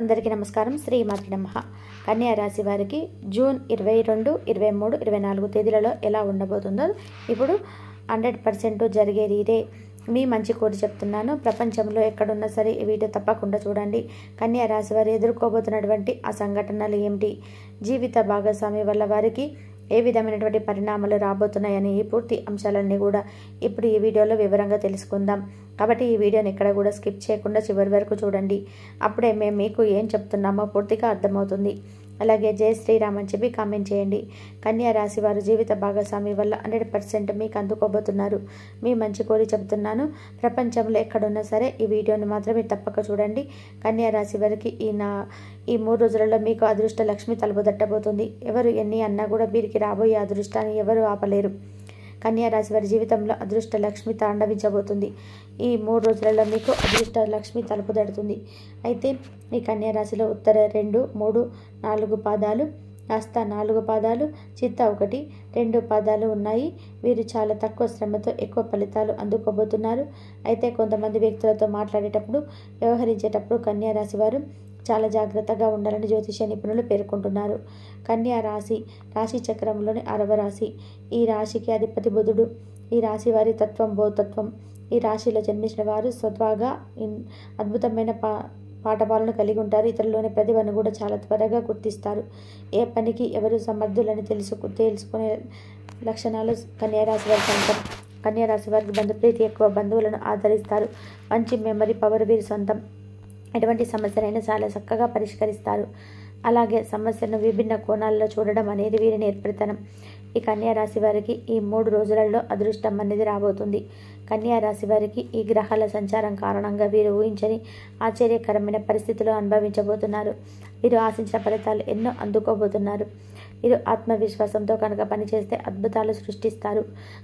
అందరికీ నమస్కారం. శ్రీమాత్రి నమః. కన్యా రాశి వారికి జూన్ 22, 23, 24 తేదీలలో ఎలా ఉండబోతుందో ఇప్పుడు 100% జరిగేది ఇదే. మీ మంచి కోరి చెప్తున్నాను. ప్రపంచంలో ఎక్కడున్నా సరే ఈ వీడియో తప్పకుండా చూడండి. కన్యా రాశి వారు ఎదుర్కోబోతున్నటువంటి ఆ సంఘటనలు ఏమిటి, జీవిత భాగస్వామి వల్ల వారికి ఏ విధమైనటువంటి పరిణామాలు రాబోతున్నాయని ఈ పూర్తి అంశాలన్నీ కూడా ఇప్పుడు ఈ వీడియోలో వివరంగా తెలుసుకుందాం. కాబట్టి ఈ వీడియోని ఎక్కడ కూడా స్కిప్ చేయకుండా చివరి వరకు చూడండి. అప్పుడే మేము మీకు ఏం చెప్తున్నామో పూర్తిగా అర్థమవుతుంది. అలాగే జై శ్రీరామ్ అని చెప్పి కామెంట్ చేయండి. కన్యా రాశి వారు జీవిత భాగస్వామి వల్ల 100% మీకు అందుకోబోతున్నారు. మీ మంచి కోరి చెబుతున్నాను. ప్రపంచంలో ఎక్కడున్నా సరే ఈ వీడియోని మాత్రమే తప్పక చూడండి. కన్యా రాశి వారికి ఈ 3 రోజులలో మీకు అదృష్ట లక్ష్మి తలుపు తట్టబోతుంది. ఎవరు ఎన్ని అన్నా కూడా వీరికి రాబోయే అదృష్టాన్ని ఎవరు ఆపలేరు. కన్యా రాశి వారి జీవితంలో అదృష్ట లక్ష్మి తాండవించబోతుంది. ఈ 3 రోజులలో మీకు అదృష్ట లక్ష్మి తలుపు తడుతుంది. అయితే ఈ కన్యా రాశిలో ఉత్తర 2, 3, 4 పాదాలు, హస్త 4 పాదాలు, చిత్త 1, 2 పాదాలు ఉన్నాయి. వీరు చాలా తక్కువ శ్రమతో ఎక్కువ ఫలితాలు అందుకోబోతున్నారు. అయితే కొంతమంది వ్యక్తులతో మాట్లాడేటప్పుడు, వ్యవహరించేటప్పుడు కన్యా రాశి వారు చాలా జాగ్రత్తగా ఉండాలని జ్యోతిష నిపుణులు పేర్కొంటున్నారు. కన్యా రాశి చక్రంలోని 6వ రాశి. ఈ రాశికి అధిపతి బుధుడు. ఈ రాశి వారి తత్వం భూతత్వం. ఈ రాశిలో జన్మించిన వారు స్వతహాగా అద్భుతమైన పాఠవాలను కలిగి ఉంటారు. ఇతరులోని ప్రతిభను కూడా చాలా త్వరగా గుర్తిస్తారు. ఏ పనికి ఎవరు సమర్థులని తెలుసుకునే లక్షణాలు కన్యా రాశి వారి సొంతం. కన్యా రాశి వారికి బంధుప్రీతి ఎక్కువ. బంధువులను ఆదరిస్తారు. మంచి మెమరీ పవర్ వీరి సొంతం. ఎటువంటి సమస్యలైనా చాలా చక్కగా పరిష్కరిస్తారు. అలాగే సమస్యను విభిన్న కోణాల్లో చూడడం అనేది వీరి నేర్పరితనం. ఈ కన్యా రాశి వారికి ఈ 3 రోజులలో అదృష్టం అనేది రాబోతుంది. కన్యా రాశి వారికి ఈ గ్రహాల సంచారం కారణంగా వీరు ఊహించని ఆశ్చర్యకరమైన పరిస్థితులు అనుభవించబోతున్నారు. వీరు ఆశించిన ఫలితాలు ఎన్నో అందుకోబోతున్నారు. వీరు ఆత్మవిశ్వాసంతో కనుక పనిచేస్తే అద్భుతాలు సృష్టిస్తారు.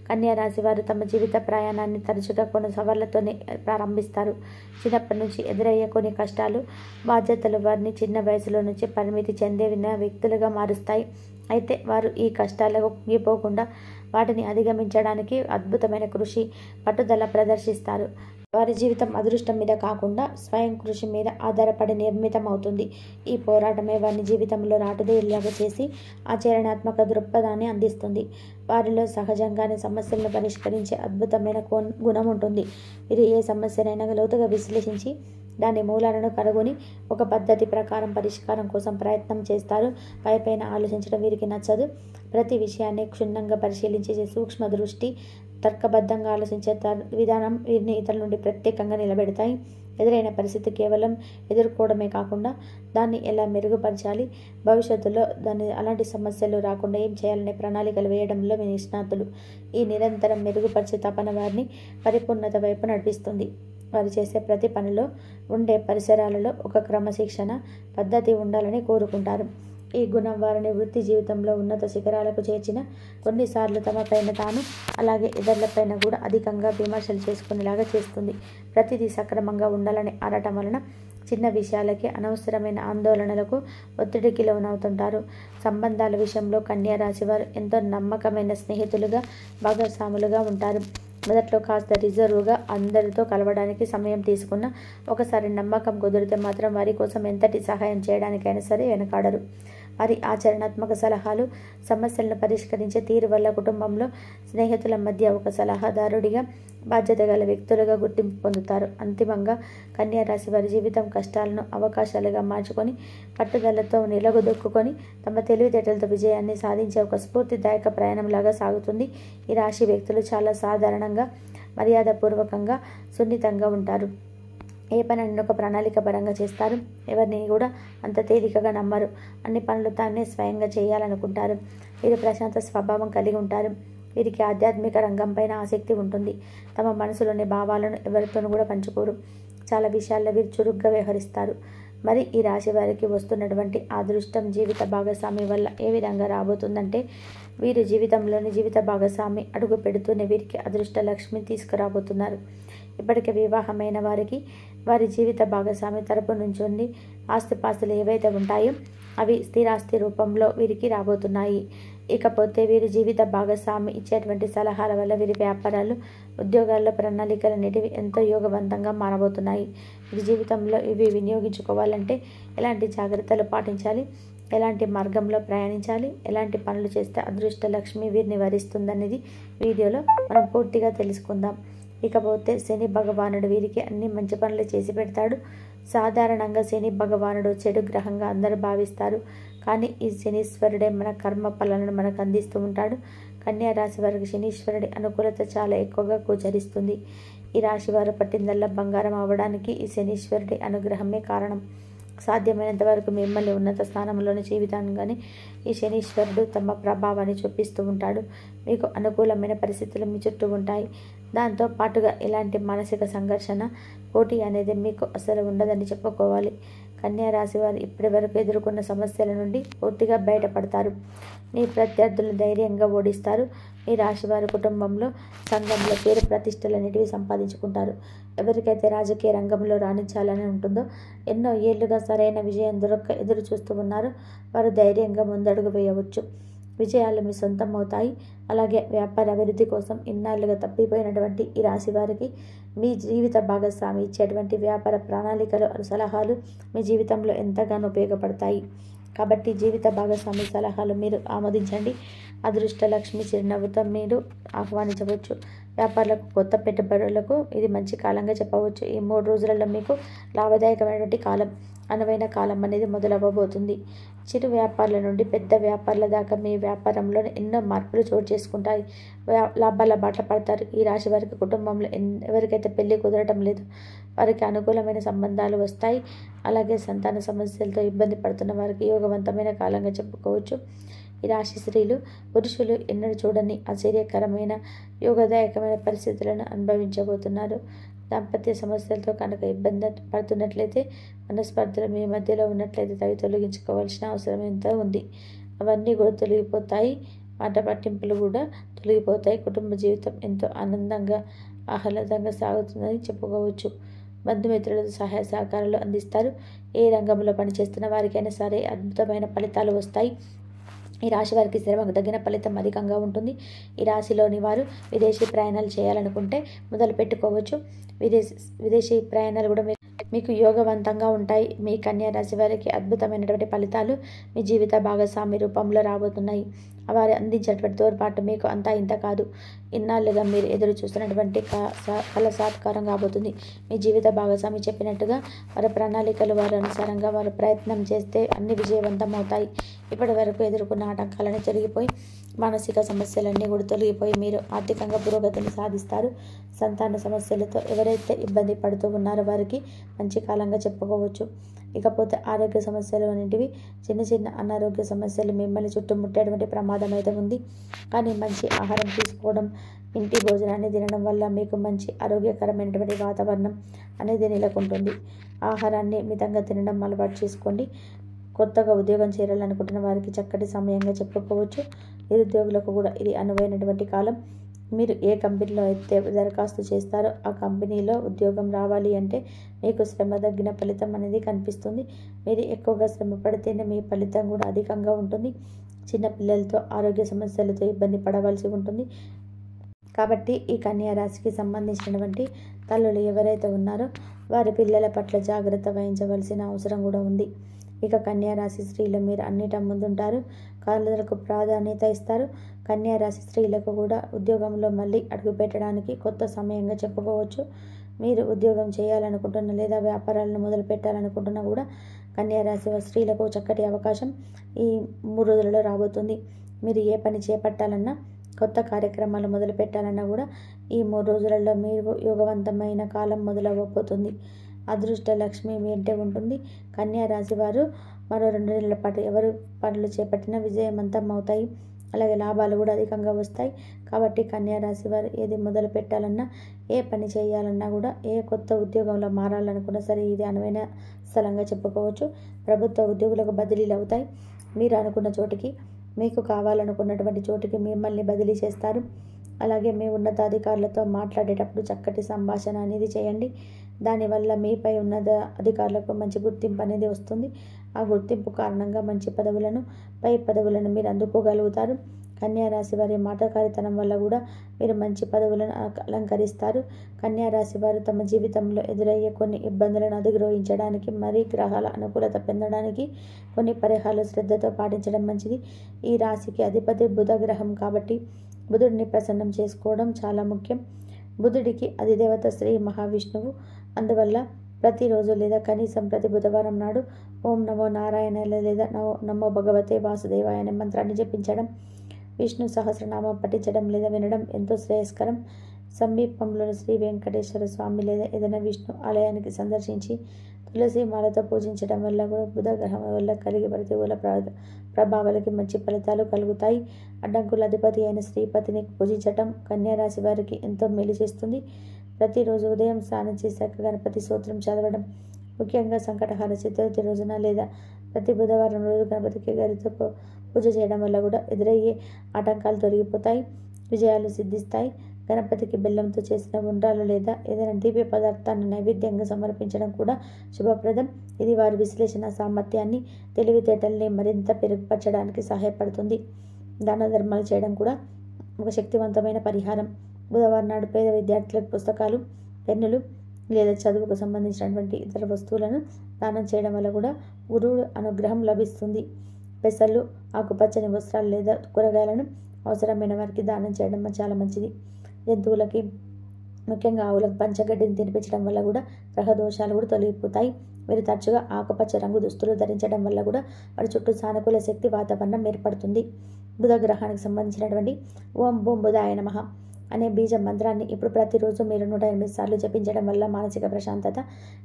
కన్యా రాశి వారు తమ జీవిత ప్రయాణాన్ని తరచుగా కొన్ని సవాళ్లతోనే ప్రారంభిస్తారు. చిన్నప్పటి నుంచి ఎదురయ్యే కొన్ని కష్టాలు, బాధ్యతలు వారిని చిన్న వయసులో నుంచి పరిమితి చెందే వ్యక్తులుగా మారుస్తాయి. అయితే వారు ఈ కష్టాలకు కుంగిపోకుండా వాటిని అధిగమించడానికి అద్భుతమైన కృషి, పట్టుదల ప్రదర్శిస్తారు. వారి జీవితం అదృష్టం మీద కాకుండా స్వయం కృషి మీద ఆధారపడి నిర్మితం అవుతుంది. ఈ పోరాటమే వారిని జీవితంలో రాటుదేలాగా చేసి ఆచరణాత్మక దృక్పథాన్ని అందిస్తుంది. వారిలో సహజంగానే సమస్యలను పరిష్కరించే అద్భుతమైన గుణం ఉంటుంది. వీరు ఏ సమస్యనైనా లోతుగా విశ్లేషించి దాని మూలాలను కనుగొని ఒక పద్ధతి ప్రకారం పరిష్కారం కోసం ప్రయత్నం చేస్తారు. పైపైన ఆలోచించడం వీరికి నచ్చదు. ప్రతి విషయాన్ని క్షుణ్ణంగా పరిశీలించే సూక్ష్మ దృష్టి, తర్కబద్ధంగా ఆలోచించే విధానం వీరిని ఇతరుల నుండి ప్రత్యేకంగా నిలబెడతాయి. ఎదురైన పరిస్థితి కేవలం ఎదుర్కోవడమే కాకుండా దాన్ని ఎలా మెరుగుపరచాలి, భవిష్యత్తులో అలాంటి సమస్యలు రాకుండా ఏం చేయాలనే ప్రణాళికలు వేయడంలో నిష్ణాతులు. ఈ నిరంతరం మెరుగుపరిచే తపన వారిని పరిపూర్ణత వైపు నడిపిస్తుంది. వారు చేసే ప్రతి పనిలో ఉండే పరిసరాలలో ఒక క్రమశిక్షణ, పద్ధతి ఉండాలని కోరుకుంటారు. ఈ గుణం వారిని వృత్తి జీవితంలో ఉన్నత శిఖరాలకు చేర్చిన కొన్నిసార్లు తమపైన తాను, అలాగే ఇతరులపైన కూడా అధికంగా విమర్శలు చేసుకునేలాగా చేస్తుంది. ప్రతిదీ సక్రమంగా ఉండాలని ఆడటం వలన చిన్న విషయాలకే అనవసరమైన ఆందోళనలకు, ఒత్తిడికి లోనవుతుంటారు. సంబంధాల విషయంలో కన్యా రాశి వారు ఎంతో నమ్మకమైన స్నేహితులుగా, భాగస్వాములుగా ఉంటారు. మొదట్లో కాస్త రిజర్వ్గా అందరితో కలవడానికి సమయం తీసుకున్న ఒకసారి నమ్మకం కుదిరితే మాత్రం వారి కోసం ఎంతటి సహాయం చేయడానికైనా సరే వెనకాడరు. వారి ఆచరణాత్మక సలహాలు, సమస్యలను పరిష్కరించే తీరు వల్ల కుటుంబంలో, స్నేహితుల మధ్య ఒక సలహాదారుడిగా, బాధ్యత గల వ్యక్తులుగా గుర్తింపు పొందుతారు. అంతిమంగా కన్యా రాశి వారి జీవితం కష్టాలను అవకాశాలుగా మార్చుకొని పట్టుదలతో నిలగొదొక్కుని తమ తెలివితేటలతో విజయాన్ని సాధించే ఒక స్ఫూర్తిదాయక ప్రయాణంలాగా సాగుతుంది. ఈ రాశి వ్యక్తులు చాలా సాధారణంగా, మర్యాదపూర్వకంగా, సున్నితంగా ఉంటారు. ఏ పనిని ఒక ప్రణాళిక పరంగా చేస్తారు. ఎవరిని కూడా అంత తేలికగా నమ్మరు. అన్ని పనులు తానే స్వయంగా చేయాలనుకుంటారు. వీరు ప్రశాంత స్వభావం కలిగి ఉంటారు. వీరికి ఆధ్యాత్మిక రంగంపైన ఆసక్తి ఉంటుంది. తమ మనసులోని భావాలను ఎవరితోనూ కూడా పంచుకోరు. చాలా విషయాల్లో వీరు చురుగ్గా వ్యవహరిస్తారు. మరి ఈ రాశి వారికి వస్తున్నటువంటి అదృష్టం జీవిత భాగస్వామి వల్ల ఏ విధంగా రాబోతుందంటే, వీరు జీవిత భాగస్వామి అడుగు పెడుతూనే వీరికి అదృష్ట లక్ష్మి తీసుకురాబోతున్నారు. ఇప్పటికే వివాహమైన వారికి వారి జీవిత భాగస్వామి తరపు నుంచి ఆస్తిపాస్తులు ఏవైతే ఉంటాయో అవి స్థిరాస్తి రూపంలో వీరికి రాబోతున్నాయి. ఇకపోతే వీరి జీవిత భాగస్వామి ఇచ్చేటువంటి సలహాల వల్ల వీరి వ్యాపారాలు, ఉద్యోగాల్లో ప్రణాళికలు అనేటివి ఎంతో యోగవంతంగా మారబోతున్నాయి. వీరి జీవితంలో ఇవి వినియోగించుకోవాలంటే ఎలాంటి జాగ్రత్తలు పాటించాలి, ఎలాంటి మార్గంలో ప్రయాణించాలి, ఎలాంటి పనులు చేస్తే అదృష్ట లక్ష్మి వీరిని వరిస్తుందనేది వీడియోలో మనం పూర్తిగా తెలుసుకుందాం. ఇకపోతే శని భగవానుడు వీరికి అన్ని మంచి పనులు చేసి పెడతాడు. సాధారణంగా శని భగవానుడు చెడు గ్రహంగా అందరూ భావిస్తారు. కానీ ఈ శనీశ్వరుడే మన కర్మ ఫలాలను మనకు అందిస్తూ ఉంటాడు. కన్యా రాశి వారికి శనీశ్వరుడి అనుకూలత చాలా ఎక్కువగా గోచరిస్తుంది. ఈ రాశి వారు పట్టిందల్లా బంగారం అవ్వడానికి ఈ శనీశ్వరుడి అనుగ్రహమే కారణం. సాధ్యమైనంత వరకు మిమ్మల్ని ఉన్నత స్థానంలోని జీవితంగానే ఈ శనీశ్వరుడు తమ ప్రభావాన్ని చూపిస్తూ ఉంటాడు. మీకు అనుకూలమైన పరిస్థితులు మీ చుట్టూ ఉంటాయి. దాంతో పాటుగా ఎలాంటి మానసిక సంఘర్షణ, పోటీ అనేది మీకు అసలు ఉండదని చెప్పుకోవాలి. కన్యా రాశి వారు ఇప్పటి వరకు ఎదుర్కొన్న సమస్యల నుండి పూర్తిగా బయటపడతారు. మీ ప్రత్యర్థులను ధైర్యంగా ఓడిస్తారు. మీ రాశి వారి కుటుంబంలో, సంఘంలో పేరు ప్రతిష్టలు అనేటివి సంపాదించుకుంటారు. ఎవరికైతే రాజకీయ రంగంలో రాణించాలని ఉంటుందో, ఎన్నో ఏళ్లుగా సరైన విజయం దొరక్క ఎదురు చూస్తూ ఉన్నారో వారు ధైర్యంగా ముందడుగు వేయవచ్చు. విజయాలు మీ సొంతం అవుతాయి. అలాగే వ్యాపార అభివృద్ధి కోసం ఇన్నాళ్లుగా తప్పిపోయినటువంటి ఈ రాశి వారికి మీ జీవిత భాగస్వామి ఇచ్చేటువంటి వ్యాపార ప్రణాళికలు, సలహాలు మీ జీవితంలో ఎంతగానో ఉపయోగపడతాయి. కాబట్టి జీవిత భాగస్వామి సలహాలు మీరు ఆమోదించండి. అదృష్ట లక్ష్మి చిరునవ్వుతో మీరు ఆహ్వానించవచ్చు. వ్యాపారులకు, కొత్త పెట్టుబడులకు ఇది మంచి కాలంగా చెప్పవచ్చు. ఈ 3 రోజులలో మీకు లాభదాయకమైనటువంటి కాలం, అనువైన కాలం అనేది మొదలవ్వబోతుంది. చిరు వ్యాపారుల నుండి పెద్ద వ్యాపారుల దాకా మీ వ్యాపారంలో ఎన్నో మార్పులు చోటు చేసుకుంటాయి. లాభాల బాట పడతారు. ఈ రాశి వారికి కుటుంబంలో ఎవరికైతే పెళ్లి కుదరటం లేదు వారికి అనుకూలమైన సంబంధాలు వస్తాయి. అలాగే సంతాన సమస్యలతో ఇబ్బంది పడుతున్న వారికి యోగవంతమైన కాలంగా చెప్పుకోవచ్చు. ఈ రాశి స్త్రీలు, పురుషులు ఎన్నడూ చూడని ఆశ్చర్యకరమైన యోగదాయకమైన పరిస్థితులను అనుభవించబోతున్నారు. దాంపత్య సమస్యలతో కనుక ఇబ్బంది పడుతున్నట్లయితే, మనస్పర్ధలు మీ మధ్యలో ఉన్నట్లయితే అవి తొలగించుకోవాల్సిన అవసరం ఎంతో ఉంది. అవన్నీ కూడా తొలగిపోతాయి. మాట పట్టింపులు కూడా తొలగిపోతాయి. కుటుంబ జీవితం ఎంతో ఆనందంగా, ఆహ్లాదంగా సాగుతుందని చెప్పుకోవచ్చు. బంధుమిత్రులతో సహాయ సహకారాలు అందిస్తారు. ఏ రంగంలో పనిచేస్తున్న వారికైనా సరే అద్భుతమైన ఫలితాలు వస్తాయి. ఈ రాశి వారికి శ్రమకు తగిన ఫలితం అధికంగా ఉంటుంది. ఈ రాశిలోని వారు విదేశీ ప్రయాణాలు చేయాలనుకుంటే మొదలు పెట్టుకోవచ్చు. విదేశీ ప్రయాణాలు కూడా మీకు యోగవంతంగా ఉంటాయి. మీ కన్యా రాశి వారికి అద్భుతమైనటువంటి ఫలితాలు మీ జీవిత భాగస్వామి రూపంలో రాబోతున్నాయి. వారు అందించేటువంటి తోడ్పాటు మీకు అంతా ఇంత కాదు. ఇన్నాళ్ళుగా మీరు ఎదురు చూస్తున్నటువంటి కళ సాత్కారం కాబోతుంది. మీ జీవిత భాగస్వామి చెప్పినట్టుగా వారి ప్రణాళికలు, వారి అనుసారంగా వారు ప్రయత్నం చేస్తే అన్ని విజయవంతం అవుతాయి. ఇప్పటి వరకు ఎదుర్కొన్న ఆటంకాలను తొలగిపోయి, మానసిక సమస్యలన్నీ కూడా తొలగిపోయి మీరు ఆర్థికంగా పురోగతిని సాధిస్తారు. సంతాన సమస్యలతో ఎవరైతే ఇబ్బంది పడుతూ ఉన్నారో వారికి మంచి కాలంగా చెప్పుకోవచ్చు. ఇకపోతే ఆరోగ్య సమస్యలు అనేటివి, చిన్న చిన్న అనారోగ్య సమస్యలు మిమ్మల్ని చుట్టుముట్టేటువంటి ప్రమాదం అయితే ఉంది. కానీ మంచి ఆహారం తీసుకోవడం, ఇంటి భోజనాన్ని తినడం వల్ల మీకు మంచి ఆరోగ్యకరమైనటువంటి వాతావరణం అనేది నెలకొంటుంది. ఆహారాన్ని మితంగా తినడం అలవాటు చేసుకోండి. కొత్తగా ఉద్యోగం చేరాలనుకుంటున్న వారికి చక్కటి సమయంగా చెప్పుకోవచ్చు. నిరుద్యోగులకు కూడా ఇది అనువైనటువంటి కాలం. మీరు ఏ కంపెనీలో అయితే దరఖాస్తు చేస్తారో ఆ కంపెనీలో ఉద్యోగం రావాలి అంటే మీకు శ్రమ తగ్గిన ఫలితం అనేది కనిపిస్తుంది. మీరు ఎక్కువగా శ్రమ పడితేనే మీ ఫలితం కూడా అధికంగా ఉంటుంది. చిన్న పిల్లలతో ఆరోగ్య సమస్యలతో ఇబ్బంది పడవలసి ఉంటుంది. కాబట్టి ఈ కన్యా రాశికి సంబంధించినటువంటి తల్లులు ఎవరైతే ఉన్నారో వారి పిల్లల పట్ల జాగ్రత్త వహించవలసిన అవసరం కూడా ఉంది. ఇక కన్యా రాశి స్త్రీలు మీరు అన్నిట ముందుంటారు. కళలకు ప్రాధాన్యత ఇస్తారు. కన్యా రాశి స్త్రీలకు కూడా ఉద్యోగంలో మళ్ళీ అడుగు పెట్టడానికి కొత్త సమయంగా చెప్పుకోవచ్చు. మీరు ఉద్యోగం చేయాలనుకుంటున్న లేదా వ్యాపారాలను మొదలు పెట్టాలనుకుంటున్నా కూడా కన్యా రాశి స్త్రీలకు చక్కటి అవకాశం ఈ 3 రోజులలో రాబోతుంది. మీరు ఏ పని చేపట్టాలన్నా, కొత్త కార్యక్రమాలు మొదలు పెట్టాలన్నా కూడా ఈ 3 రోజులలో మీరు యోగవంతమైన కాలం మొదలవ్వబోతుంది. అదృష్ట లక్ష్మి మీ ఇంటే ఉంటుంది. కన్యా రాశి వారు మరో 2 నెలల పాటు ఎవరు పనులు చేపట్టినా విజయవంతం అవుతాయి. అలాగే లాభాలు కూడా అధికంగా వస్తాయి. కాబట్టి కన్యా రాశి వారు ఏది మొదలు పెట్టాలన్నా, ఏ పని చేయాలన్నా కూడా, ఏ కొత్త ఉద్యోగంలో మారాలనుకున్నా సరే ఇది అనువైన స్థలంగా చెప్పుకోవచ్చు. ప్రభుత్వ ఉద్యోగులకు బదిలీలు అవుతాయి. మీరు అనుకున్న చోటికి, మీకు కావాలనుకున్నటువంటి చోటికి మిమ్మల్ని బదిలీ చేస్తారు. అలాగే మీ ఉన్నతాధికారులతో మాట్లాడేటప్పుడు చక్కటి సంభాషణ అనేది చేయండి. దానివల్ల మీపై ఉన్న అధికారులకు మంచి గుర్తింపు అనేది వస్తుంది. ఆ గుర్తింపు కారణంగా మంచి పదవులను, పై పదవులను మీరు అందుకోగలుగుతారు. కన్యా రాశి వారి మాటకారితనం వల్ల కూడా మీరు మంచి పదవులను అలంకరిస్తారు. కన్యా రాశి వారు తమ జీవితంలో ఎదురయ్యే కొన్ని ఇబ్బందులను అధిరోహించడానికి, మరీ గ్రహాల అనుకూలత పొందడానికి కొన్ని పరిహారాలు శ్రద్ధతో పాటించడం మంచిది. ఈ రాశికి అధిపతి బుధ గ్రహం కాబట్టి బుధుడిని ప్రసన్నం చేసుకోవడం చాలా ముఖ్యం. బుధుడికి అధిదేవత శ్రీ మహావిష్ణువు. అందువల్ల ప్రతిరోజు లేదా కనీసం ప్రతి బుధవారం నాడు ఓం నమో నారాయణ లేదా నమో భగవతే వాసుదేవాయ అనే మంత్రాన్ని జపించడం, విష్ణు సహస్రనామం పఠించడం లేదా వినడం ఎంతో శ్రేయస్కరం. సమీపంలోని శ్రీ వెంకటేశ్వర స్వామి లేదా ఏదైనా విష్ణు ఆలయానికి సందర్శించి తులసి మాలతో పూజించడం వల్ల కూడా బుధ గ్రహం వల్ల కలిగే ప్రతికూల ప్రభావాలకి మంచి ఫలితాలు కలుగుతాయి. అడ్డంకుల అధిపతి అయిన శ్రీపతిని పూజించటం కన్యా రాశి వారికి ఎంతో మేలు చేస్తుంది. ప్రతిరోజు ఉదయం స్నానం చేశాక గణపతి స్తోత్రం చదవడం, ముఖ్యంగా సంకటహార చతుర్థి రోజున లేదా ప్రతి బుధవారం రోజు గణపతికి గరితో పూజ చేయడం వల్ల కూడా ఎదురయ్యే ఆటంకాలు తొలగిపోతాయి, విజయాలు సిద్ధిస్తాయి. గణపతికి బెల్లంతో చేసిన ఉండ్రాలు లేదా ఏదైనా దీప పదార్థాన్ని నైవేద్యంగా సమర్పించడం కూడా శుభప్రదం. ఇది వారి విశ్లేషణ సామర్థ్యాన్ని, తెలివితేటల్ని మరింత పెరుగుపరచడానికి సహాయపడుతుంది. దాన ధర్మాలు చేయడం కూడా ఒక శక్తివంతమైన పరిహారం. బుధవారం నాడు పేద విద్యార్థులకు పుస్తకాలు, పెన్నులు లేదా చదువుకు సంబంధించినటువంటి ఇతర వస్తువులను దానం చేయడం వల్ల కూడా గురువు అనుగ్రహం లభిస్తుంది. పెసలు, ఆకుపచ్చని వస్త్రాలు లేదా కూరగాయలను అవసరమైన వారికి దానం చేయడం చాలా మంచిది. జంతువులకి, ముఖ్యంగా ఆవులకు పంచగడ్డిని తినిపించడం వల్ల కూడా గ్రహ దోషాలు కూడా తొలగిపోతాయి. మీరు తరచుగా ఆకుపచ్చ రంగు దుస్తులు ధరించడం వల్ల కూడా వారి చుట్టూ సానుకూల శక్తి వాతావరణం ఏర్పడుతుంది. బుధ గ్రహానికి సంబంధించినటువంటి ఓం బూం బుధాయ నమః అనే బీజ మంత్రాన్ని ఇప్పుడు ప్రతిరోజు మీరు 108 సార్లు జపించడం వల్ల మానసిక ప్రశాంతత,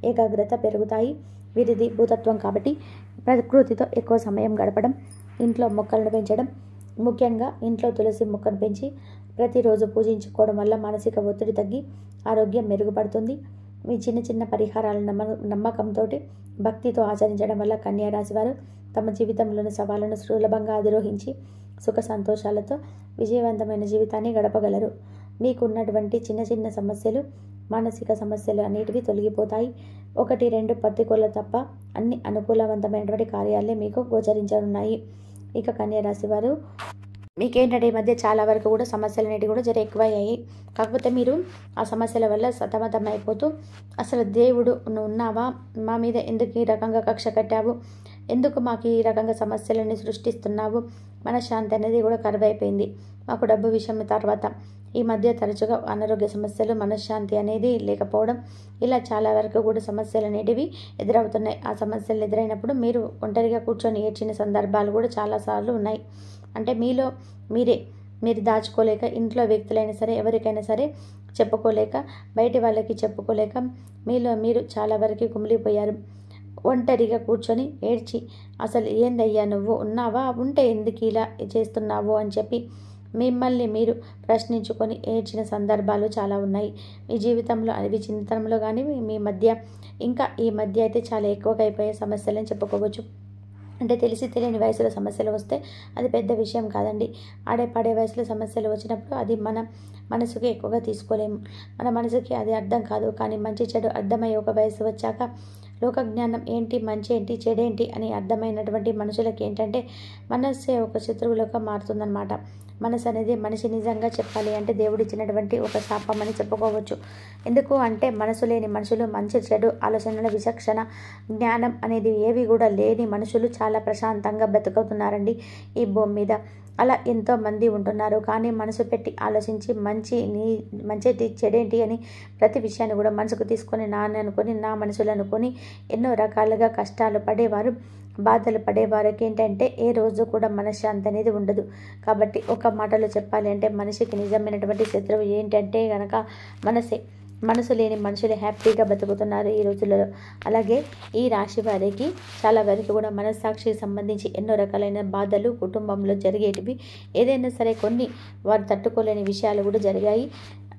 ఏకాగ్రత పెరుగుతాయి. వీరిది భూతత్వం కాబట్టి ప్రకృతితో ఎక్కువ సమయం గడపడం, ఇంట్లో మొక్కలను పెంచడం, ముఖ్యంగా ఇంట్లో తులసి మొక్కను పెంచి ప్రతిరోజు పూజించుకోవడం వల్ల మానసిక ఒత్తిడి తగ్గి ఆరోగ్యం మెరుగుపడుతుంది. మీ చిన్న చిన్న పరిహారాలను నమ్మకంతో, భక్తితో ఆచరించడం వల్ల కన్యా రాశి వారు తమ జీవితంలోని సవాళ్లను సులభంగా అధిరోహించి సుఖ సంతోషాలతో విజయవంతమైన జీవితాన్ని గడపగలరు. మీకు ఉన్నటువంటి చిన్న చిన్న సమస్యలు, మానసిక సమస్యలు అన్నిటివి తొలగిపోతాయి. 1-2 ప్రతికూల తప్ప అన్ని అనుకూలవంతమైనటువంటి కార్యాలే మీకు గోచరించనున్నాయి. ఇక కన్యా రాశి వారు మీకేంటంటే ఈ మధ్య చాలా వరకు కూడా సమస్యలు అనేటివి కూడా ఎక్కువయ్యాయి. కాకపోతే మీరు ఆ సమస్యల వల్ల సతమతం అయిపోతూ అసలు దేవుడు నువ్వు ఉన్నావా, మా మీద ఎందుకు ఈ రకంగా కక్ష కట్టావు, ఎందుకు మాకు ఈ రకంగా సమస్యలని సృష్టిస్తున్నావు, మనశ్శాంతి అనేది కూడా కరువైపోయింది. మాకు డబ్బు విషయం తర్వాత ఈ మధ్య తరచుగా అనారోగ్య సమస్యలు, మనశ్శాంతి అనేది లేకపోవడం, ఇలా చాలా వరకు కూడా సమస్యలు అనేటివి ఎదురవుతున్నాయి. ఆ సమస్యలు ఎదురైనప్పుడు మీరు ఒంటరిగా కూర్చొని ఏడ్చిన సందర్భాలు కూడా చాలాసార్లు ఉన్నాయి. అంటే మీలో మీరు దాచుకోలేక, ఇంట్లో వ్యక్తులైనా సరే ఎవరికైనా సరే చెప్పుకోలేక, బయటి వాళ్ళకి చెప్పుకోలేక మీలో మీరు చాలా వరకు కుమిలిపోయారు. ఒంటరిగా కూర్చొని ఏడ్చి అసలు ఏందయ్యా నువ్వు ఉన్నావా, ఉంటే ఎందుకు ఇలా చేస్తున్నావు అని చెప్పి మిమ్మల్ని మీరు ప్రశ్నించుకొని ఏడ్చిన సందర్భాలు చాలా ఉన్నాయి. మీ జీవితంలో అవి చింతనలో కానీ మీ మధ్య ఇంకా ఈ మధ్య అయితే చాలా ఎక్కువగా అయిపోయే సమస్యలని చెప్పుకోవచ్చు. అంటే తెలిసి తెలియని వయసులో సమస్యలు వస్తే అది పెద్ద విషయం కాదండి. ఆడే వయసులో సమస్యలు వచ్చినప్పుడు అది మన మనసుకి ఎక్కువగా తీసుకోలేము, మన మనసుకి అది అర్థం కాదు. కానీ మంచి చెడు అర్థమయ్యే ఒక వయసు వచ్చాక లోకజ్ఞానం ఏంటి, మంచి ఏంటి, చెడేంటి అని అర్థమైనటువంటి మనుషులకి ఏంటంటే మనస్సే ఒక శత్రువులుగా మారుతుందన్నమాట. మనసు అనేది మనిషి నిజంగా చెప్పాలి అంటే దేవుడిచ్చినటువంటి ఒక శాపం అని చెప్పుకోవచ్చు. ఎందుకు అంటే మనసు లేని మనుషులు, మంచి చెడు ఆలోచనల విచక్షణ జ్ఞానం అనేది ఏవి కూడా లేని మనుషులు చాలా ప్రశాంతంగా బ్రతుకుతున్నారండి ఈ భూమి మీద. అలా ఎంతోమంది ఉంటున్నారు. కానీ మనసు పెట్టి ఆలోచించి మంచి చెడేంటి అని ప్రతి విషయాన్ని కూడా మనసుకు తీసుకొని అనుకొని నా మనసులు అనుకొని ఎన్నో రకాలుగా కష్టాలు పడేవారు, బాధలు పడేవారికి ఏంటంటే ఏ రోజు కూడా మనశ్శాంతి అనేది ఉండదు. కాబట్టి ఒక మాటలో చెప్పాలి అంటే మనిషికి నిజమైనటువంటి శత్రువు ఏంటంటే కనుక మనసే. మనసు లేని మనుషులు హ్యాపీగా బతుకుతున్నారు ఈ రోజులలో. అలాగే ఈ రాశి వారికి చాలా వరకు కూడా మనస్సాక్షికి సంబంధించి ఎన్నో రకాలైన బాధలు కుటుంబంలో జరిగేటివి, ఏదైనా సరే కొన్ని వారు తట్టుకోలేని విషయాలు కూడా జరిగాయి.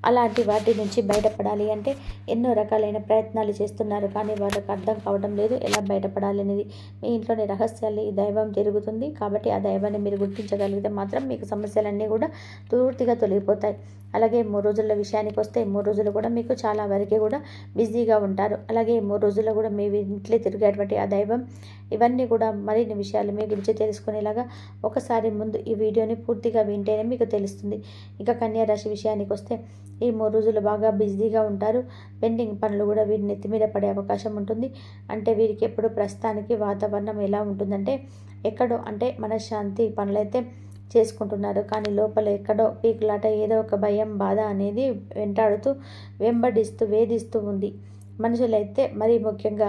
అలాంటి వాటి నుంచి బయటపడాలి అంటే ఎన్నో రకాలైన ప్రయత్నాలు చేస్తున్నారు, కానీ వాళ్ళకి అర్థం కావడం లేదు ఎలా బయటపడాలి అనేది. మీ ఇంట్లోని రహస్యాలు ఈ దైవం జరుగుతుంది కాబట్టి ఆ దైవాన్ని మీరు గుర్తించగలిగితే మాత్రం మీకు సమస్యలన్నీ కూడా పూర్తిగా తొలగిపోతాయి. అలాగే 3 రోజుల విషయానికి వస్తే 3 రోజులు కూడా మీకు చాలా వరకే కూడా బిజీగా ఉంటారు. అలాగే 3 రోజుల్లో కూడా మీ ఇంట్లో తిరిగేటువంటి ఆ దైవం ఇవన్నీ కూడా మరిన్ని విషయాలు మీ గురించి తెలుసుకునేలాగా ఒకసారి ముందు ఈ వీడియోని పూర్తిగా వింటేనే మీకు తెలుస్తుంది. ఇక కన్యా రాశి విషయానికి వస్తే ఈ 3 రోజులు బాగా బిజీగా ఉంటారు. పెండింగ్ పనులు కూడా వీరి నెత్తి మీద పడే అవకాశం ఉంటుంది. అంటే వీరికి ఎప్పుడు ప్రస్తుతానికి వాతావరణం ఎలా ఉంటుందంటే ఎక్కడో అంటే మనశ్శాంతి పనులైతే చేసుకుంటున్నారు, కానీ లోపల ఎక్కడో పీకులాట ఏదో ఒక భయం బాధ అనేది వెంబడిస్తూ వేధిస్తూ ఉంది. మనుషులైతే మరీ ముఖ్యంగా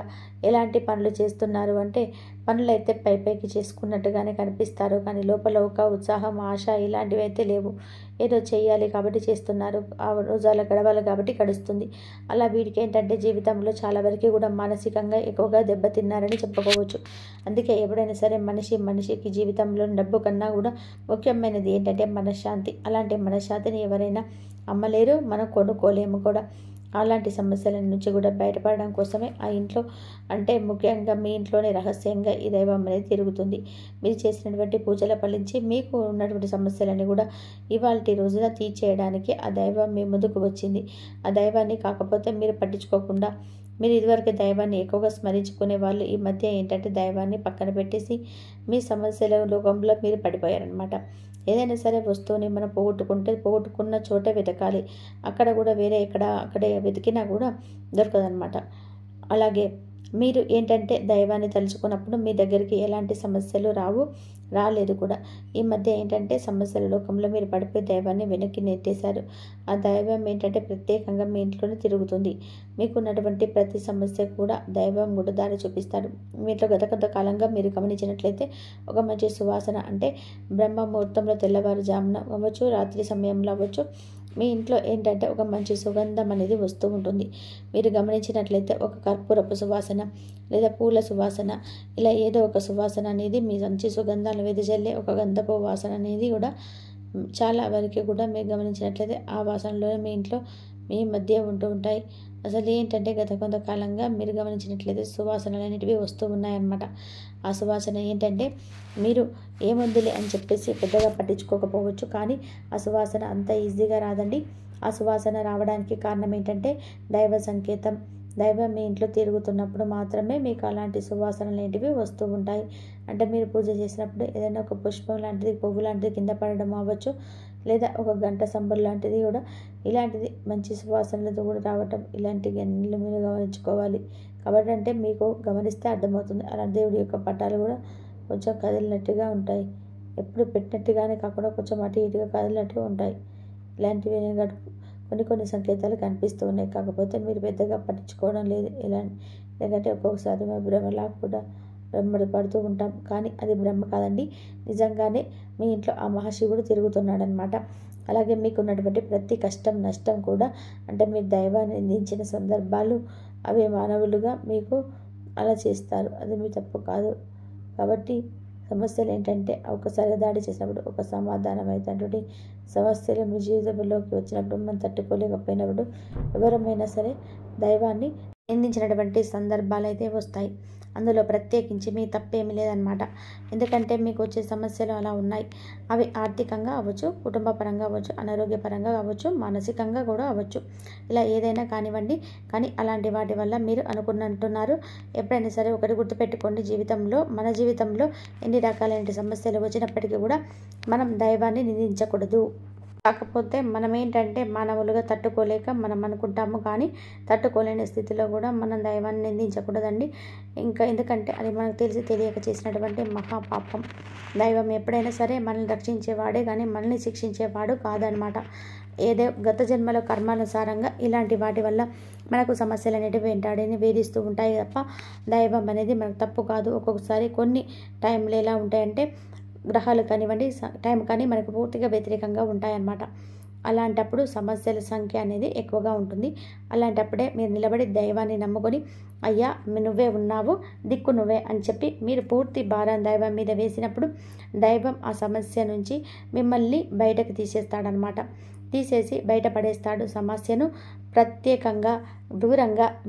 ఎలాంటి పనులు చేస్తున్నారు అంటే పనులైతే పైకి చేసుకున్నట్టుగానే కనిపిస్తారు, కానీ లోపల ఒక ఉత్సాహం ఆశ ఇలాంటివి అయితే లేవు. ఏదో చేయాలి కాబట్టి చేస్తున్నారు, ఆ రోజు అలా గడవాలి కాబట్టి గడుస్తుంది. అలా వీడికి ఏంటంటే జీవితంలో చాలా వరకు కూడా మానసికంగా ఎక్కువగా దెబ్బతిన్నారని చెప్పుకోవచ్చు. అందుకే ఎప్పుడైనా సరే మనిషికి జీవితంలో డబ్బు కన్నా కూడా ముఖ్యమైనది ఏంటంటే మనశ్శాంతి. అలాంటి మనశ్శాంతిని ఎవరైనా అమ్మలేరు, మనం కొనుక్కోలేము కూడా. అలాంటి సమస్యల నుంచి కూడా బయటపడడం కోసమే ఆ ఇంట్లో అంటే ముఖ్యంగా మీ ఇంట్లోనే రహస్యంగా ఈ దైవం అనేది తిరుగుతుంది. మీరు చేసినటువంటి పూజల ఫలించి మీకు ఉన్నటువంటి సమస్యలని కూడా ఇవాల్టి రోజున తీర్చేయడానికి ఆ దైవం మీ ముందుకు వచ్చింది. ఆ దైవాన్ని కాకపోతే మీరు పట్టించుకోకుండా మీరు ఇదివరకు దైవాన్ని ఎక్కువగా స్మరించుకునే వాళ్ళు ఈ మధ్య ఏంటంటే దైవాన్ని పక్కన పెట్టేసి మీ సమస్యల లోకంలో మీరు పడిపోయారనమాట. ఏదైనా సరే వస్తువుని మనం పోగొట్టుకున్న చోటే వెతకాలి. అక్కడ కూడా అక్కడే వెతికినా కూడా దొరకదనమాట. అలాగే మీరు ఏంటంటే దైవాన్ని తలుచుకున్నప్పుడు మీ దగ్గరికి ఎలాంటి సమస్యలు రాలేదు కూడా. ఈ మధ్య ఏంటంటే సమస్యల లోకంలో మీరు పడిపోయి దైవాన్ని వెనక్కి నెట్టేశారు. ఆ దైవం ఏంటంటే ప్రత్యేకంగా మీ ఇంట్లోనే తిరుగుతుంది. మీకున్నటువంటి ప్రతి సమస్య కూడా దైవం కూడా దారి చూపిస్తాడు. మీ ఇంట్లో గత కొంతకాలంగా మీరు గమనించినట్లయితే ఒక మంచి సువాసన అంటే బ్రహ్మ ముహూర్తంలో తెల్లవారుజామున అవ్వచ్చు, రాత్రి సమయంలో అవ్వచ్చు, మీ ఇంట్లో ఏంటంటే ఒక మంచి సుగంధం అనేది వస్తూ ఉంటుంది. మీరు గమనించినట్లయితే ఒక కర్పూరపు సువాసన లేదా పూల సువాసన ఇలా ఏదో ఒక సువాసన అనేది మీ మంచి సుగంధాలు వెదజల్లే ఒక గంధపు వాసన అనేది కూడా చాలా వరకు కూడా మీరు గమనించినట్లయితే ఆ వాసనలోనే మీ ఇంట్లో మీ మధ్య ఉంటూ ఉంటాయి. అసలు ఏంటంటే గత కొంతకాలంగా మీరు గమనించినట్లయితే సువాసనలు అనేటివి వస్తూ ఉన్నాయన్నమాట. ఆ సువాసన ఏంటంటే మీరు ఏముందిలే అని చెప్పేసి పెద్దగా పట్టించుకోకపోవచ్చు, కానీ ఆ సువాసన అంత ఈజీగా రాదండి. ఆ సువాసన రావడానికి కారణం ఏంటంటే దైవ సంకేతం. దైవం మీ ఇంట్లో తిరుగుతున్నప్పుడు మాత్రమే మీకు అలాంటి సువాసనలు అనేటివి వస్తూ ఉంటాయి. అంటే మీరు పూజ చేసినప్పుడు ఏదైనా ఒక పుష్పం లాంటిది పువ్వు లాంటిది కింద పడడం అవ్వచ్చు, లేదా ఒక గంట సంబర్ లాంటిది కూడా ఇలాంటిది మంచి సువాసనలతో కూడా రావటం ఇలాంటివన్నీ మీరు గమనించుకోవాలి. కాబట్టి అంటే మీకు గమనిస్తే అర్థమవుతుంది. అలా దేవుడి యొక్క పటాలు కూడా కొంచెం కదిలినట్టుగా ఉంటాయి. ఎప్పుడు పెట్టినట్టుగానే కాకుండా కొంచెం అటు ఇటుగా కదిలినట్టుగా ఉంటాయి. ఇలాంటివి కొన్ని సంకేతాలు కనిపిస్తూ ఉన్నాయి. కాకపోతే మీరు పెద్దగా పట్టించుకోవడం లేదు. ఎందుకంటే ఒక్కొక్కసారి మేము భ్రమలా కూడా భ్రమలు పడుతూ ఉంటాం, కానీ అది భ్రమ కాదండి, నిజంగానే మీ ఇంట్లో ఆ మహాశివుడు తిరుగుతున్నాడనమాట. అలాగే మీకున్నటువంటి ప్రతి కష్టం నష్టం కూడా అంటే మీరు దైవాన్ని నిందించిన సందర్భాలు అవి మానవులుగా మీకు అలా చేస్తారు, అది మీ తప్పు కాదు. కాబట్టి సమస్యలు ఏంటంటే ఒకసారి దాడి చేసినప్పుడు ఒక సమాధానం అవుతుంది. సమస్యలు మీ జీవితంలోకి వచ్చినప్పుడు మనం తట్టుకోలేకపోయినప్పుడు ఎవరమైనా సరే దైవాన్ని నిందించినటువంటి సందర్భాలు అయితే వస్తాయి. అందులో ప్రత్యేకించి మీ తప్పేమీ లేదనమాట. ఎందుకంటే మీకు వచ్చే సమస్యలు అలా ఉన్నాయి. అవి ఆర్థికంగా అవ్వచ్చు, కుటుంబ పరంగా అవ్వచ్చు, అనారోగ్యపరంగా అవ్వచ్చు, మానసికంగా కూడా అవ్వచ్చు. ఇలా ఏదైనా కానివ్వండి, కానీ అలాంటి వాటి వల్ల మీరు అనుకున్నట్టున్నారు. ఎప్పుడైనా సరే ఒకటి గుర్తుపెట్టుకోండి, మన జీవితంలో ఎన్ని రకాలైన సమస్యలు వచ్చినప్పటికీ కూడా మనం దైవాన్ని నిందించకూడదు. కాకపోతే మనం ఏంటంటే మానవులుగా తట్టుకోలేక మనం అనుకుంటాము, కానీ తట్టుకోలేని స్థితిలో కూడా మనం దైవాన్ని నిందించకూడదండి. ఇంకా ఎందుకంటే అది మనకు తెలిసి తెలియక చేసినటువంటి మహాపాపం. దైవం ఎప్పుడైనా సరే మనల్ని రక్షించేవాడే కానీ మనల్ని శిక్షించేవాడు కాదనమాట. ఏదో గత జన్మల కర్మానుసారంగా ఇలాంటి వాటి వల్ల మనకు సమస్యలు అనేటివి వెంటాడిని వేధిస్తూ ఉంటాయి తప్ప దైవం అనేది మనకు తప్పు కాదు. ఒక్కొక్కసారి కొన్ని టైంలో ఎలా ఉంటాయంటే గ్రహాలు కానివ్వండి, టైం కానీ మనకు పూర్తిగా వ్యతిరేకంగా ఉంటాయన్నమాట. అలాంటప్పుడు సమస్యల సంఖ్య అనేది ఎక్కువగా ఉంటుంది. అలాంటప్పుడే మీరు నిలబడి దైవాన్ని నమ్ముకొని అయ్యా నువ్వే ఉన్నావు, దిక్కు నువ్వే అని చెప్పి మీరు పూర్తి భారం దైవం మీద వేసినప్పుడు దైవం ఆ సమస్య నుంచి మిమ్మల్ని బయటకు తీసేస్తాడనమాట. తీసేసి బయటపడేస్తాడు. సమస్యను ప్రత్యేకంగా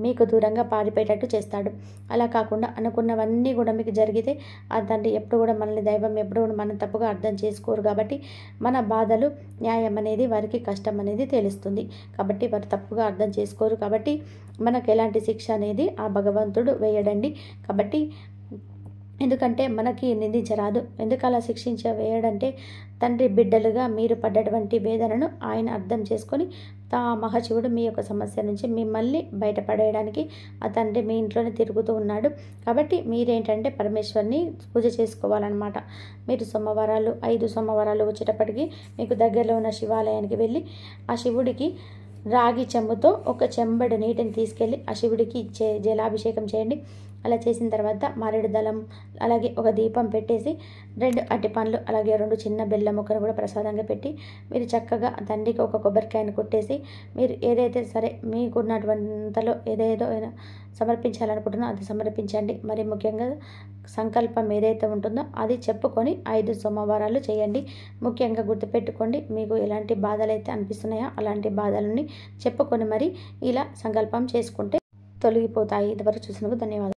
మీకు దూరంగా పారిపోయేటట్టు చేస్తాడు. అలా కాకుండా అనుకున్నవన్నీ కూడా మీకు జరిగితే ఆ తండ్రి ఎప్పుడు కూడా మనల్ని, దైవం ఎప్పుడు కూడా మనం తప్పుగా అర్థం చేసుకోరు. కాబట్టి మన బాధలు న్యాయం అనేది వారికి కష్టం అనేది తెలుస్తుంది. కాబట్టి వారు తప్పుగా అర్థం చేసుకోరు. కాబట్టి మనకు ఎలాంటి శిక్ష అనేది ఆ భగవంతుడు వేయడండి. కాబట్టి ఎందుకంటే మనకి నిందించరాదు. ఎందుకు అలా వేయడంటే తండ్రి బిడ్డలుగా మీరు పడ్డటువంటి వేదనను ఆయన అర్థం చేసుకొని మహాశివుడు మీ యొక్క సమస్య నుంచి మిమ్మల్ని బయటపడేయడానికి ఆ తండ్రి మీ ఇంట్లోనే తిరుగుతూ ఉన్నాడు. కాబట్టి మీరేంటంటే పరమేశ్వరిని పూజ చేసుకోవాలన్నమాట. మీరు 5 సోమవారాలు వచ్చేటప్పటికి మీకు దగ్గరలో ఉన్న శివాలయానికి వెళ్ళి ఆ శివుడికి రాగి చెంబుతో ఒక చెంబెడు నీటిని తీసుకెళ్ళి ఆ శివుడికి జలాభిషేకం చేయండి. అలా చేసిన తర్వాత మారేడు దళం, అలాగే ఒక దీపం పెట్టేసి 2 అరటిపండ్లు, అలాగే 2 చిన్న బెల్లం ముక్కను కూడా ప్రసాదంగా పెట్టి మీరు చక్కగా తండ్రికి ఒక కొబ్బరికాయను కొట్టేసి మీరు ఏదైతే సరే మీకున్నటువంతలో ఏదేదో సమర్పించాలనుకుంటున్నా అది సమర్పించండి. మరి ముఖ్యంగా సంకల్పం ఏదైతే ఉంటుందో అది చెప్పుకొని 5 సోమవారాలు చేయండి. ముఖ్యంగా గుర్తుపెట్టుకోండి, మీకు ఎలాంటి బాధలు అయితే అనిపిస్తున్నాయో అలాంటి బాధలని చెప్పుకొని మరి ఇలా సంకల్పం చేసుకుంటే తొలగిపోతాయి. ఇంతవరకు చూసినందుకు ధన్యవాదాలు.